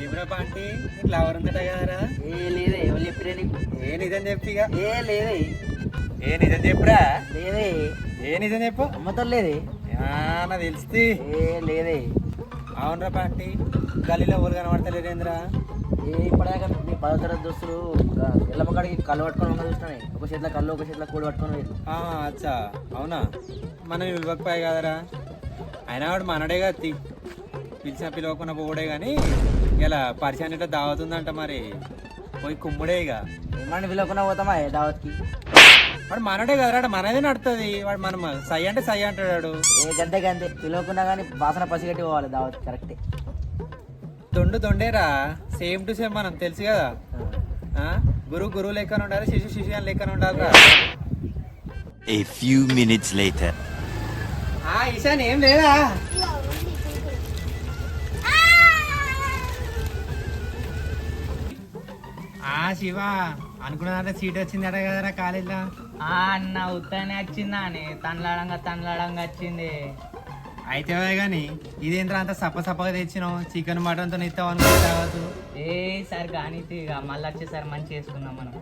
ఏమిరా పాంటి ఫ్లవర్ ఉందట కదరా? ఏ లేదే ఎవరు చెప్పిరే నీకు? ఏ నిజం చెప్పి ఇక. ఏ లేదే ఏ నిజం చెప్పురా. లేదే ఏ నిజం చెప్పు. అమ్మతో లేదే. నాకు తెలిసి. ఏ లేదే. అవునరా పాంటి గల్లీలో ఊరు కనబడతలేదేంద్రా? ఏ ఇప్పటిదాకా మీ 10వ తరగతి దోస్తులు ఎల్లమ్మ కాడికి కళ్ళు పట్టుకొని ఉన్న చూసినాయి. ఒక చేతిలో కళ్ళు ఒక చేతిలో కూడి పట్టుకొని పోయి. అచ్చా అవునా? మనం ఇవ్వకపోయా కదరా. అయినా వాడు మనడే కదా, పిలిచిన పిలవకుండా పోడే కానీ ఇలా పరిచయం అంటే దావతుందంట, మరి పోయి కుమ్ముడే ఇక. ఏమన్నా పిలవకుండా పోతామా దావత్కి? వాడు మనడే కదరా, మనదే నడుతుంది. వాడు మనం సై అంటే సై అంటాడు. ఏ గంటే గంతే పిలవకుండా కానీ వాసన పసిగట్టి పోవాలి దావత్. కరెక్టే. దొండేరా, సేమ్ టు సేమ్ మనం తెలుసు కదా. గురువు లెక్కన ఉండాలి, శిష్యు శిష్యాన్ని లెక్కన ఉండాలిరా. A few minutes later. Ishan ఏం లేదా? శివ అనుకున్న సీట్ వచ్చింది అట కదరా కాలేజ్లో. అన్న ఉత్తనే వచ్చిందా అని తనలాడంగా వచ్చింది. అయితే కానీ ఇదేంట్రా అంత సప్పగా తెచ్చినావు? చికెన్ మటన్తో ఇస్తావు అనుకోవచ్చు. సార్ కానీ మళ్ళీ వచ్చేసారి మంచి చేసుకున్నాం మనం.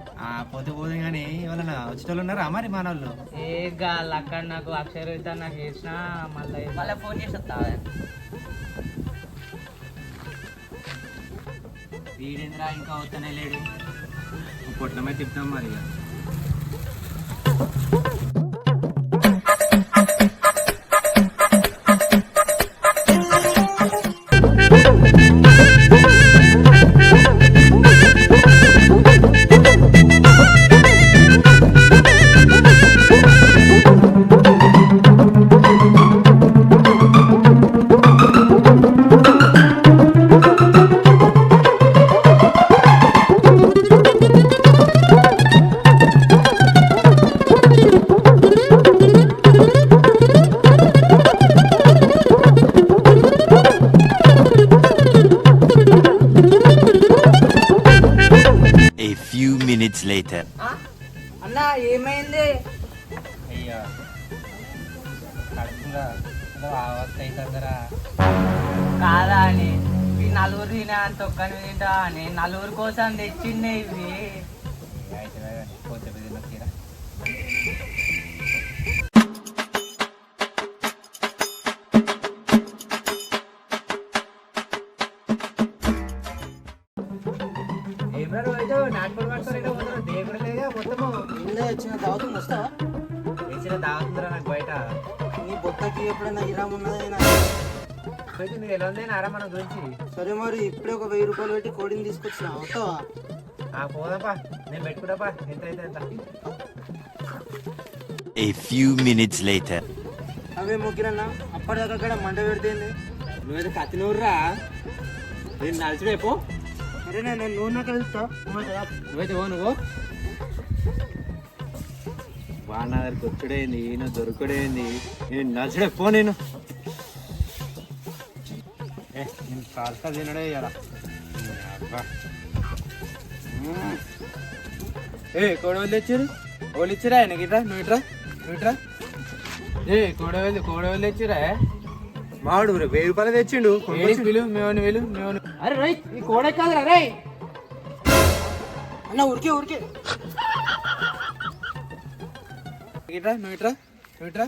పోతే కానీ ఎవరన్నా వచ్చేటోళ్ళు ఉన్నారా మరి మన వాళ్ళు? గాళ్ళు అక్కడ నాకు అక్షర నాకు చేసిన మళ్ళీ ఫోన్ చేసి వస్తా. వీడేంద్రా ఇంకా అవుతానే లేడు. పొట్టమే తిప్పుతాం మరి. Later. అన్నా ఏమైంది? అయ్యా కడుపుగా అవస్థ అవుతుందరా. కాదా అని ఈ నలుగురు తినే అంత ఒక్కని తింటా అని నలుగురు కోసం తెచ్చిండే ఇవి. దావుతుందిరా నాకు బయట. నీ బొత్తకి ఎప్పుడైనా ఇరామ్ ఉన్నదైనా నీకు ఎలా ఉందేనారా మన గురించి? సరే మరి ఇప్పుడే ఒక 1000 రూపాయలు పెట్టి కోడిని తీసుకొచ్చిన వస్తావా? పోదాపా, నేను పెట్టుకుంటాపా. ఎంత అయితే ఎంత. A few minutes later. అవే మొక్కిరన్నా అప్పటిదాకా మంట పెడితేంది. నువ్వైతే కత్తి నూరురా, నేను నడిచిపోయిపో. సరేనా నేను నూనె కలుస్తా. నువ్వైతే పో. నువ్వు వాడు నా దగ్గరికి వచ్చుడేంది, నువ్వు దొరుకుడేంది, నేను నడిచడే పో. నేను కాస్త తినడే ఇయ్యాల. కోడవలు తెచ్చారు. వాళ్ళు ఇచ్చిరా ఆయనకి. ఇట్రా నువ్వు ఇట్రా. కోడవలు తెచ్చిరా. మావాడు 1000 రూపాయలు తెచ్చిండు. మేము అరే రై ఈ కోడే కాదురా రే అన్న. ఊరికే నువ్వు ఇట్రా.